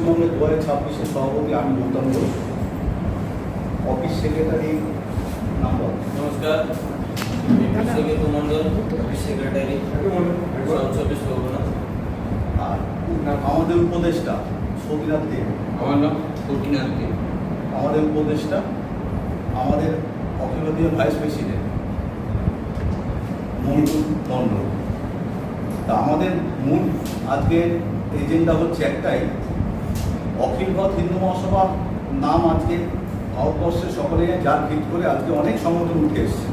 পশ্চিমবঙ্গের 2026-এর সভাপতি আমি Gautam Ghosh, office secretary number. নমস্কার, বিশ্বজিৎ মন্ডল, অফিস সেক্রেটারি, 24 পরগনা। আর আমাদের উপদেষ্টা সতীনাথ দেব। আমার নাম সতীনাথ দেব। আমাদের উপদেষ্টা, আমাদের অখিল ভারতীয় ভাইস প্রেসিডেন্ট মন্টু মন্ডল। তা আমাদের মূল আজকের এজেন্ডা হচ্ছে একটাই, অখিল ভারত হিন্দু মহাসভার নাম আজকে ভারতবর্ষের সকলে যার ভিত করে আজকে অনেক সংগঠন উঠে এসছে।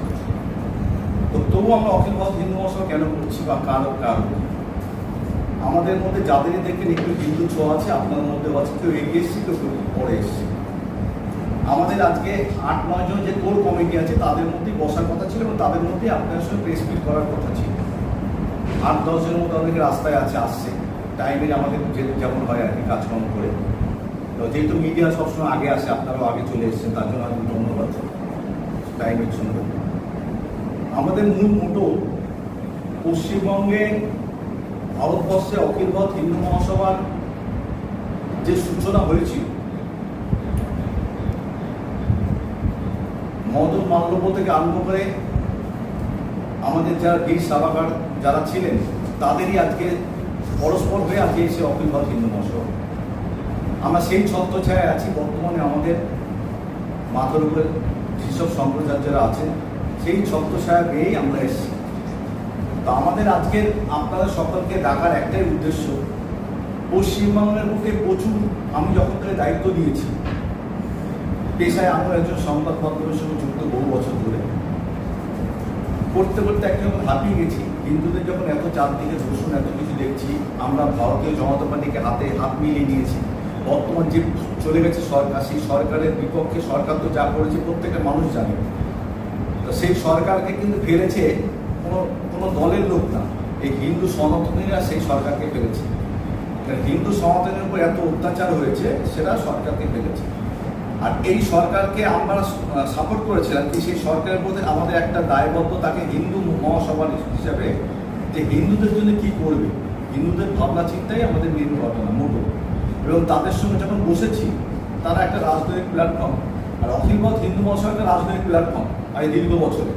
তো তবু আমরা অখিল ভারত হিন্দু মহাসভা কেন করছি বা কারণ আমাদের মধ্যে যাদেরই দেখেন একটু হিন্দু ছোঁয়া আছে, আপনার মধ্যে আছে, কেউ এগিয়ে এসছে, কেউ পরে এসছে। আমাদের আজকে 8-9 জন যে কোর কমিটি আছে তাদের মধ্যেই বসার কথা ছিল এবং তাদের মধ্যেই আপনার সঙ্গে প্রেস মিট করার কথা ছিল। 8-10 জনের মতো অনেকে রাস্তায় আসছে টাইমের আমাদের যেমন হয় আর কি কাজকর্ম করে। তো যেহেতু মিডিয়া সবসময় আগে আসে, আপনারাও আগে চলে এসেছেন, তার জন্য আমি ধন্যবাদ টাইমের জন্য। আমাদের মূল মোটো পশ্চিমবঙ্গে ভারতবর্ষে অখিল ভারত হিন্দু মহাসভার যে সূচনা হয়েছিল মদন মাল্যব্য থেকে আরম্ভ করে আমাদের যারা বীর সাভারকার যারা ছিলেন তাদেরই আজকে পরস্পর হয়ে আজকে এসে অখিল ভারত হিন্দু মহাসভা। আমরা সেই ছত্রছায়ায় আছি। বর্তমানে আমাদের মাথার উপরে যেসব সম্প্রদায়েরা আছেন সেই ছত্রছায়া পেয়েই আমরা এসেছি। তো আমাদের আজকের আপনাদের সকলকে ডাকার একটাই উদ্দেশ্য, পশ্চিমবঙ্গের বুকে প্রচুর, আমি যখন থেকে দায়িত্ব দিয়েছি পেশায়, আমরা একজন সংবাদপত্রের সঙ্গে যুক্ত বহু বছর ধরে করতে করতে একটা যখন হাঁপিয়ে গেছি, হিন্দুদের যখন এত চারদিকে দূষণ এত কিছু দেখছি, আমরা ভারতীয় জনতা পার্টিকে হাত মিলিয়ে নিয়েছি। বর্তমান যে চলে গেছে সরকার, সেই সরকারের বিপক্ষে সরকার তো যা করেছে প্রত্যেকটা মানুষ জানে। তো সেই সরকারকে কিন্তু ফেলেছে কোনো দলের লোক না, এই হিন্দু সনাতনীরা সেই সরকারকে ফেলেছে। হিন্দু সনাতনের উপর এত অত্যাচার হয়েছে, সেটা সরকারকে ফেলেছে। আর এই সরকারকে আমরা সাপোর্ট করেছিলাম কি, সেই সরকারের প্রতি আমাদের একটা দায়বদ্ধ তাকে হিন্দু মহাসভা হিসাবে যে হিন্দুদের জন্য কি করবে, হিন্দুদের ভাবনা চিন্তাই আমাদের মেন ঘটনা মোটো। এবং তাদের সঙ্গে যখন বসেছি, তারা একটা রাজনৈতিক প্ল্যাটফর্ম, আর অখিল ভারত হিন্দু মহাসভা একটা রাজনৈতিক প্ল্যাটফর্ম আর এই দীর্ঘ বছরে।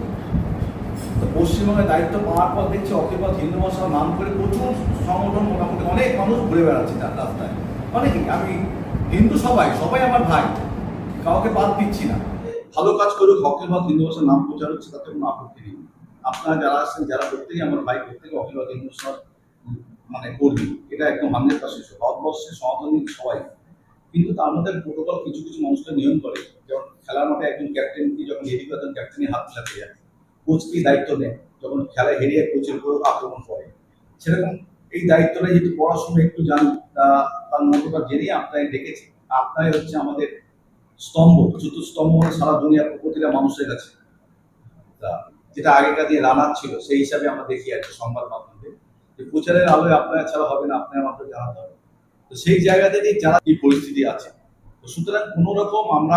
তো পশ্চিমবঙ্গের দায়িত্ব পাওয়ার পর দেখছি অখিল ভারত হিন্দু মহাসভার নাম করে প্রচুর সংগঠন, মোটামুটি অনেক মানুষ ঘুরে বেড়াচ্ছে তার রাস্তায়। অনেকেই, আমি হিন্দু সবাই আমার ভাই, কাউকে বাদ দিচ্ছি না। ভালো কাজ করুক, অখিল ভারত হিন্দু মহাসভার নাম প্রচার হচ্ছে, তাতে কোনো আপত্তি নেই। আপনারা যারা আসছেন, যারা প্রত্যেকেই আমার ভাই, প্রত্যেকে অখিল ভারত হিন্দু মহাসভার কর্মী, এটা একদম 100% ভারতবর্ষের সনাতনী সবাই। কিন্তু তার মধ্যে প্রোটোকল কিছু মানুষকে নিয়ম করে, যেমন খেলার মাঠে একজন ক্যাপ্টেনকে যখন হেরি করে তখন ক্যাপ্টেনের হাত মিলাতে যায়, কোচকে দায়িত্ব নেয় যখন খেলায় হেরিয়ে কোচের উপর আক্রমণ করে। সেরকম এই দায়িত্বটা যেহেতু পড়াশোনা একটু জানি, তার মতটা জেনেই আপনাকে ডেকেছি। আপনারাই হচ্ছে আমাদের স্তম্ভ, চতুর্স্তম্ভ, সারা দুনিয়ার প্রতিটা মানুষের কাছে। তা যেটা আগেকার দিয়ে রানার ছিল, সেই হিসাবে আমরা দেখি আর কি সংবাদ মাধ্যমে যে প্রচারের আলোয় আপনারা ছাড়া হবে না, আপনার মাত্র জানাতে হবে। তো সেই জায়গা থেকে যারা কি পরিস্থিতি আছে, তো সুতরাং কোনো রকম আমরা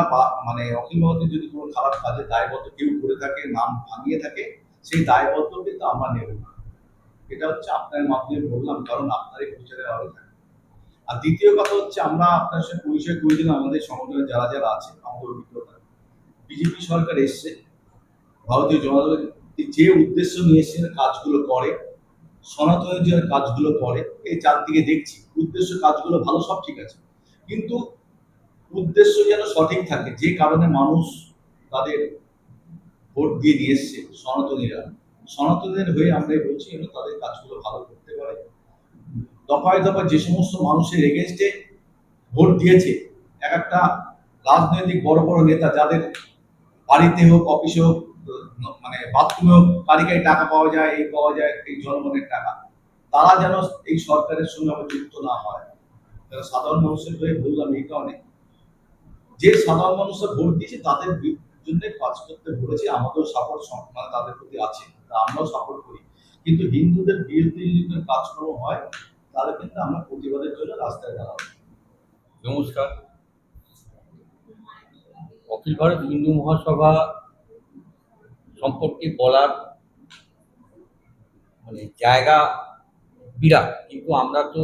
অখিল ভারতের যদি কোনো খারাপ কাজের দায়বদ্ধ কেউ করে থাকে, নাম ভাঙিয়ে থাকে, সেই দায়বদ্ধ কিন্তু আমরা নেব না। এটা হচ্ছে আপনার মাধ্যমে বললাম, কারণ আপনারই প্রচারের আলোয় থাকে। আর দ্বিতীয় কথা হচ্ছে, আমরা আপনার সাথে পরিচয় করে দিলাম আমাদের সংগঠনে যারা আছে, আমাদের অভিজ্ঞতা। বিজেপি সরকার এসছে, ভারতীয় জনতা দল যে উদ্দেশ্য নিয়ে এসে কাজগুলো করে, সনাতনের যে কাজগুলো করে, এই চারদিকে দেখছি উদ্দেশ্য কাজগুলো ভালো, সব ঠিক আছে, কিন্তু উদ্দেশ্য যেন সঠিক থাকে, যে কারণে মানুষ তাদের ভোট দিয়ে এসছে সনাতনীদের হয়ে আমরা বলছি যেন তাদের কাজগুলো ভালো করতে পারে। দফায় দফায় যে সমস্ত মানুষের এগেনস্টে ভোট দিয়েছে, এক একটা রাজনৈতিক বড় নেতা, যাদের বাড়িতে হোক, অফিসে হোক, বাথরুমে হোক, কারিগারি টাকা পাওয়া যায়, এই জনগণের টাকা, তারা যেন এই সরকারের সঙ্গে আবার যুক্ত না হয়। সাধারণ মানুষের হয়ে বললাম এই কারণে, যে সাধারণ মানুষরা ভোট দিয়েছে তাদের জন্য কাজ করতে বলেছে, আমাদের সাপোর্ট তাদের প্রতি আছে, আমরাও সাপোর্ট করি। কিন্তু হিন্দুদের বিরুদ্ধে যদি কাজকর্ম হয়, তাহলে কিন্তু আমরা প্রতিবাদের জন্য রাস্তায় দাঁড়াবো। নমস্কার, অখিল ভারত হিন্দু মহাসভা সম্পর্কে বলার জায়গা বিরাট, কিন্তু আমরা তো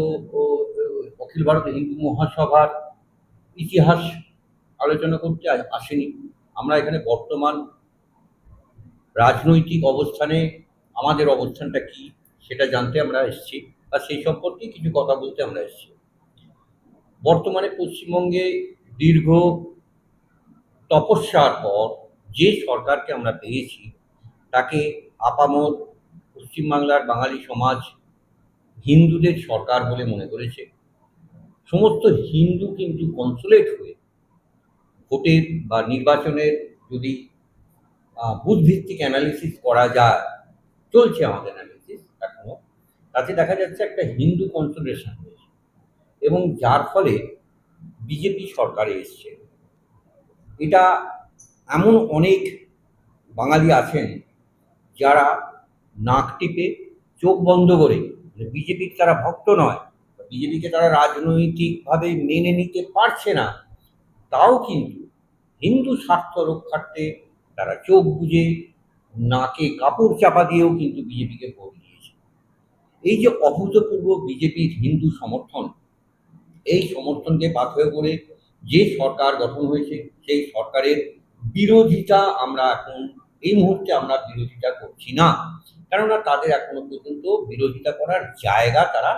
অখিল ভারত হিন্দু মহাসভার ইতিহাস আলোচনা করতে আসেনি। আমরা এখানে বর্তমান রাজনৈতিক অবস্থানে আমাদের অবস্থানটা কি সেটা জানতে আমরা এসেছি, বা সেই সম্পর্কে কিছু কথা বলতে আমরা এসেছি। বর্তমানে পশ্চিমবঙ্গে দীর্ঘ তপস্যার পর যে সরকারকে আমরা পেয়েছি তাকে আপামর পশ্চিমবাংলার বাঙালি সমাজ হিন্দুদের সরকার বলে মনে করেছে। সমস্ত হিন্দু কিন্তু কনসুলেট হয়ে ভোটের বা নির্বাচনের যদি বুথভিত্তিক অ্যানালিসিস করা যায়, চলছে আমাদের অ্যানালিসিস এখনো, তাতে দেখা যাচ্ছে একটা হিন্দু কনসুলেশন হয়েছে, এবং যার ফলে বিজেপি সরকারে এসছে। এটা এমন অনেক বাঙালি আছেন যারা নাক টিপে চোখ বন্ধ করে বিজেপির তারা ভক্ত নয়, বিজেপিকে তারা রাজনৈতিকভাবে মেনে নিতে পারছে না, তাও কিন্তু হিন্দু স্বার্থ রক্ষার্থে তারা চোখ বুজে নাকে কাপড় চাপা দিয়েও কিন্তু বিজেপিকে ভোট দিয়েছে। এই যে অভূতপূর্ব বিজেপির হিন্দু সমর্থন, এই সমর্থনকে পাথেয় করে যে সরকার গঠন হয়েছে সেই সরকারের বিরোধিতা আমরা এখন এই মুহূর্তে আমরা বিরোধিতা করছি না, কেননা তাদের এখনো পর্যন্ত বিরোধিতা করার জায়গা তারা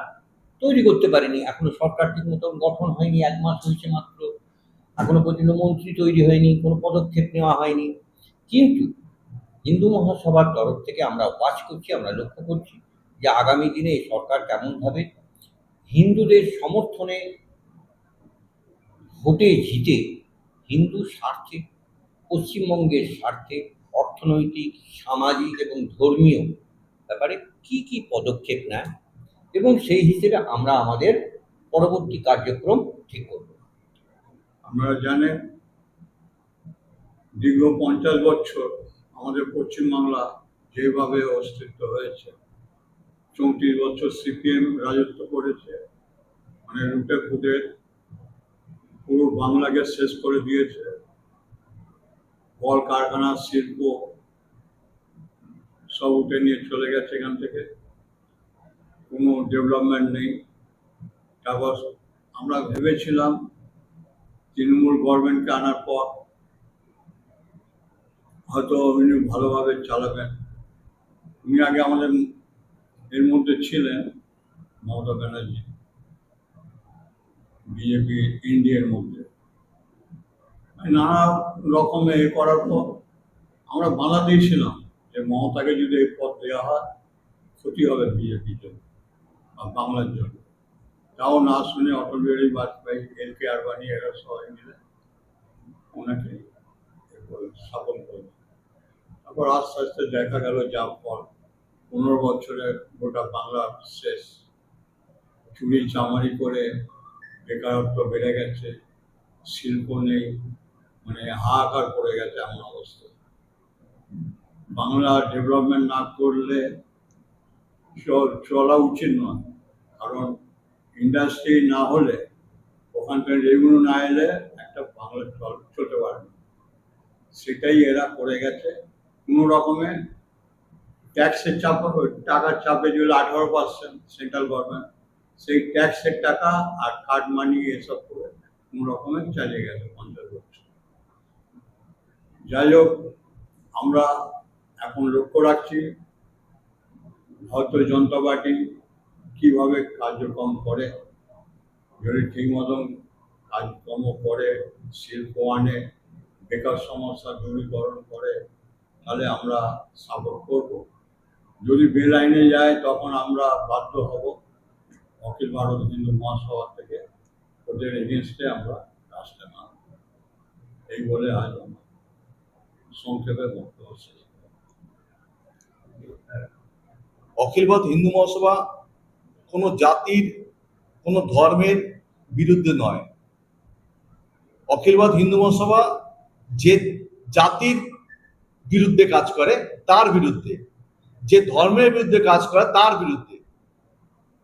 তৈরি করতে পারেনি। এখনো সরকার ঠিক মতন গঠন হয়নি, 1 মাস হয়েছে মাত্র, এখনো পর্যন্ত মন্ত্রী তৈরি হয়নি, কোনো পদক্ষেপ নেওয়া হয়নি। কিন্তু হিন্দু মহাসভার তরফ থেকে আমরা ওয়াচ করছি, আমরা লক্ষ্য করছি যে আগামী দিনে এই সরকার কেমনভাবে হিন্দুদের সমর্থনে ভোটে জিতে হিন্দু স্বার্থে, পশ্চিমবঙ্গের স্বার্থে, অর্থনৈতিক, সামাজিক এবং ধর্মীয় ব্যাপারে কি কি পদক্ষেপ নেয়, এবং সেই হিসেবে আমরা আমাদের পরবর্তী কার্যক্রম ঠিক করব। আপনারা জানেন দীর্ঘ 50 বছর আমাদের পশ্চিমবাংলা যেভাবে অস্তিত্ব হয়েছে, 34 বছর সিপিএম রাজত্ব করেছে, মানে লুটে ফুটে পুরো বাংলাকে শেষ করে দিয়েছে। কল কারখানা, শিল্প সব উঠে নিয়ে চলে গেছে এখান থেকে, কোনো ডেভেলপমেন্ট নেই। তারপর আমরা ভেবেছিলাম তৃণমূল গভর্নমেন্টকে আনার পর হয়তো উনি ভালোভাবে চালাবেন। উনি আগে আমাদের এর মধ্যে ছিলেন মমতা ব্যানার্জি, বিজেপি ইন্ডিয়ার মধ্যে, নানা রকমের এ করার পর আমরা বাধা দিয়েছিলাম যে মমতাকে যদি এই পথ দেওয়া হয় ক্ষতি হবে বিজেপির জন্য বা বাংলার জন্য। তাও না শুনে অটল বিহারী বাজপেয়ী, LK আডবাণী এরা সবাই মিলে ওনাকে স্থাপন করবে। তারপর আস্তে আস্তে দেখা গেল যা ফল, 15 বছরে গোটা বাংলা শেষ। চুরি চামারি করে বেকারত্ব বেড়ে গেছে, শিল্প নেই, মানে হাহাকার পড়ে গেছে এমন অবস্থা। বাংলা ডেভেলপমেন্ট না করলে চলা উচিত নয়, কারণ ইন্ডাস্ট্রি না হলে, ওখানকার রেভিনিউ না এলে একটা বাংলা চলতে পারে না। সেটাই এরা করে গেছে। কোনো রকমে ট্যাক্সের চাপ, টাকার চাপে যেগুলো 18% সেন্ট্রাল গভর্নমেন্ট, সেই ট্যাক্সের টাকা আর কার্ড মানি এসব করে কোনো রকমে চালিয়ে গেছে 50 বছর। যাই হোক, আমরা এখন লক্ষ্য রাখছি ভারতীয় জনতা পার্টি কীভাবে কার্যক্রম করে। যদি ঠিক মতন কাজকর্ম করে, শিল্প আনে, বেকার সমস্যা দূরীকরণ করে, তাহলে আমরা সাপোর্ট করব। যদি বেআইনে যায় তখন আমরা বাধ্য হব অখিল ভারত হিন্দু মহাসভা থেকে ওদের এগেনস্টে আমরা রাস্তায় নামব। এই বলে আজ আমরা সংক্ষেপে বক্তব্য শেষ করব। অখিল ভারত হিন্দু মহাসভা কোনো জাতির, কোনো ধর্মের বিরুদ্ধে নয়। অখিল ভারত হিন্দু মহাসভা যে জাতির বিরুদ্ধে কাজ করে তার বিরুদ্ধে, যে ধর্মের বিরুদ্ধে কাজ করে তার বিরুদ্ধে,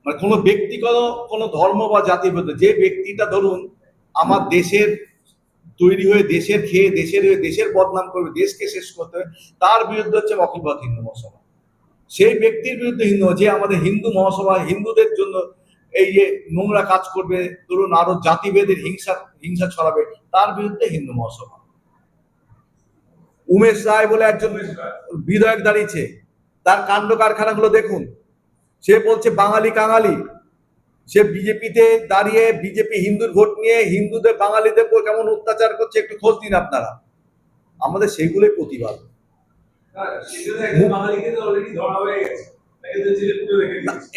মানে কোনো ব্যক্তিগত কোনো ধর্ম বা জাতির বিরুদ্ধে। যে ব্যক্তিটা ধরুন আমার দেশের তৈরি হয়ে দেশের খেয়ে দেশের বদনাম করবে, দেশকে শেষ করতে হবে, তার বিরুদ্ধে হচ্ছে অখিল ভারত হিন্দু মহাসভা। সেই ব্যক্তির বিরুদ্ধে হিন্দু, যে আমাদের হিন্দু মহাসভা হিন্দুদের জন্য এই যে নোংরা কাজ করবে, ধরুন আরো জাতিভেদের হিংসা ছড়াবে, তার বিরুদ্ধে হিন্দু মহাসভা। উমেশ রায় বলে একজন বিধায়ক দাঁড়িয়েছে, তার কাণ্ড কারখানাগুলো দেখুন। সে বলছে বাঙালি কাঙালি, সে বিজেপিতে দাঁড়িয়ে বিজেপি হিন্দুর ভোট নিয়ে হিন্দুদের বাঙালিদের উপর কেমন অত্যাচার করছে একটু খোঁজ দিন আপনারা। আমাদের সেইগুলোই প্রতিবাদ।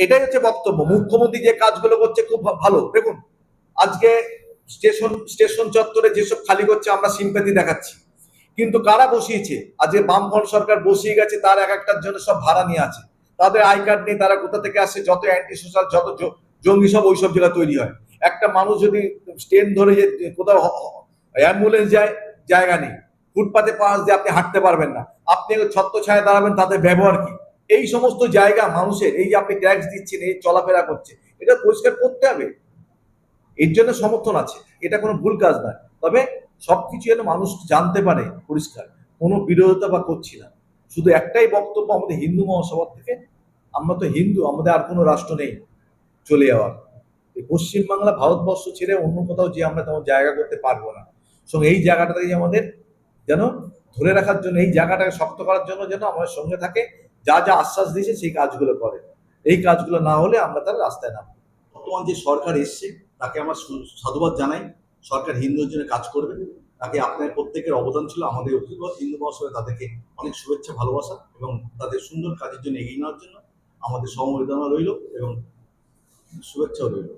এটাই হচ্ছে বক্তব্য। মুখ্যমন্ত্রী যে কাজগুলো করছে খুব ভালো। দেখুন আজকে স্টেশন চত্বরে যেসব খালি করছে আমরা সিম্প্যাথি দেখাচ্ছি, কিন্তু কারা বসিয়েছে? আজকে বামফ্রন্ট সরকার বসিয়ে গেছে, তার এক একটার জন্য সব ভাড়া নিয়ে আছে, তাদের আই কার্ড নেই, তারা কোথা থেকে আসে? যত অ্যান্টি সোশ্যাল, যত জঙ্গি সব ওইসব জায়গা তৈরি হয়। একটা মানুষ যদি ট্রেন ধরে যে কোথাও অ্যাম্বুলেন্স যায়, জায়গা নেই, ফুটপাতে পাশ দিয়ে আপনি হাঁটতে পারবেন না, আপনি ছত্র ছায়া দাঁড়াবেন, তাদের ব্যবহার কি? এই সমস্ত জায়গা মানুষের, এই যে আপনি ট্যাক্স দিচ্ছেন, এই চলাফেরা করছে, এটা পরিষ্কার করতে হবে। এর জন্য সমর্থন আছে, এটা কোনো ভুল কাজ নয়। তবে সবকিছু যেন মানুষ জানতে পারে পরিষ্কার, কোনো বিরোধিতা বা করছি না। শুধু একটাই বক্তব্য আমাদের হিন্দু মহাসভা থেকে, আমরা তো হিন্দু, আমাদের আর কোনো রাষ্ট্র নেই চলে যাওয়ার। এই পশ্চিমবাংলা ভারতবর্ষ ছেড়ে অন্য কোথাও যে আমরা তেমন জায়গা করতে পারবো না। সঙ্গে এই জায়গাটাকে আমাদের যেন ধরে রাখার জন্য, এই জায়গাটাকে শক্ত করার জন্য যেন আমাদের সঙ্গে থাকে, যা যা আশ্বাস দিয়েছে সেই কাজগুলো করে। এই কাজগুলো না হলে আমরা তার রাস্তায় নামবো। বর্তমান যে সরকার এসছে তাকে আমার সাধুবাদ জানাই। সরকার হিন্দুদের জন্য কাজ করবে, তাকে আপনার প্রত্যেকের অবদান ছিল। আমাদের অখিলভারত হিন্দু মহাসভায় তাদেরকে অনেক শুভেচ্ছা, ভালোবাসা এবং তাদের সুন্দর কাজের জন্য এগিয়ে নেওয়ার জন্য আমাদের সমবেদনা রইল এবং শুভেচ্ছাও রইল।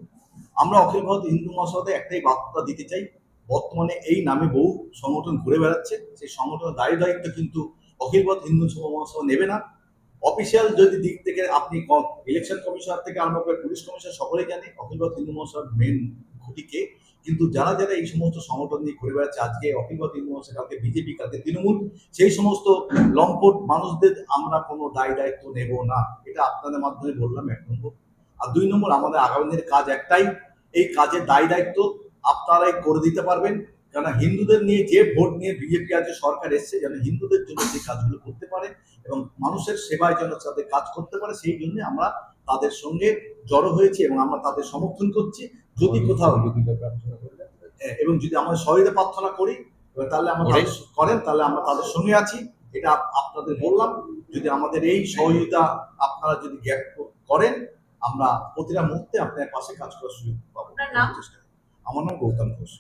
আমরা অখিল ভারত হিন্দু মহাসভাতে একটাই বার্তা দিতে চাই, বর্তমানে এই নামে বহু সংগঠন ঘুরে বেড়াচ্ছে, সেই সংগঠনের দায়িত্ব কিন্তু অখিল ভারত হিন্দু মহাসভা নেবে না। অফিসিয়াল যদি দিক থেকে আপনি ইলেকশন কমিশনার থেকে আরম্ভ করে পুলিশ কমিশনার সকলেই জানে অখিল ভারত হিন্দু মহাসভার মেন খুঁটিকে, কিন্তু যারা যারা এই সমস্ত সংগঠন নিয়ে ঘুরে বেড়াচ্ছে, আজকে অখিল ভারত হিন্দু মহাসভা, কালকে বিজেপি, কালকে তৃণমূল, সেই সমস্ত লম্পট মানুষদের আমরা কোনো দায়িত্ব নেব না। এটা আপনাদের মাধ্যমে বললাম, 1 নম্বর। আর 2 নম্বর, আমাদের আগামী দিনের কাজ একটাই, এই কাজের দায়িত্ব আপনারাই করে দিতে পারবেন। কেন হিন্দুদের নিয়ে যে ভোট নিয়ে বিজেপি আজকে সরকার এসছে, যেন হিন্দুদের জন্য সেই কাজগুলো করতে পারে এবং মানুষের সেবায় যেন তাদের কাজ করতে পারে, সেই জন্য আমরা তাদের সঙ্গে জড়ো হয়েছি এবং আমরা তাদের সমর্থন করছি। যদি কোথাও এবং যদি আমরা সহযোগিতা প্রার্থনা করি তাহলে আমরা করেন, তাহলে আমরা তাদের সঙ্গে আছি। এটা আপনাদের বললাম। যদি আমাদের এই সহযোগিতা আপনারা যদি করেন, আমরা প্রতিটা মুহূর্তে আপনার পাশে কাজ করার সুযোগ পাবো। আমার নাম গৌতম ঘোষ।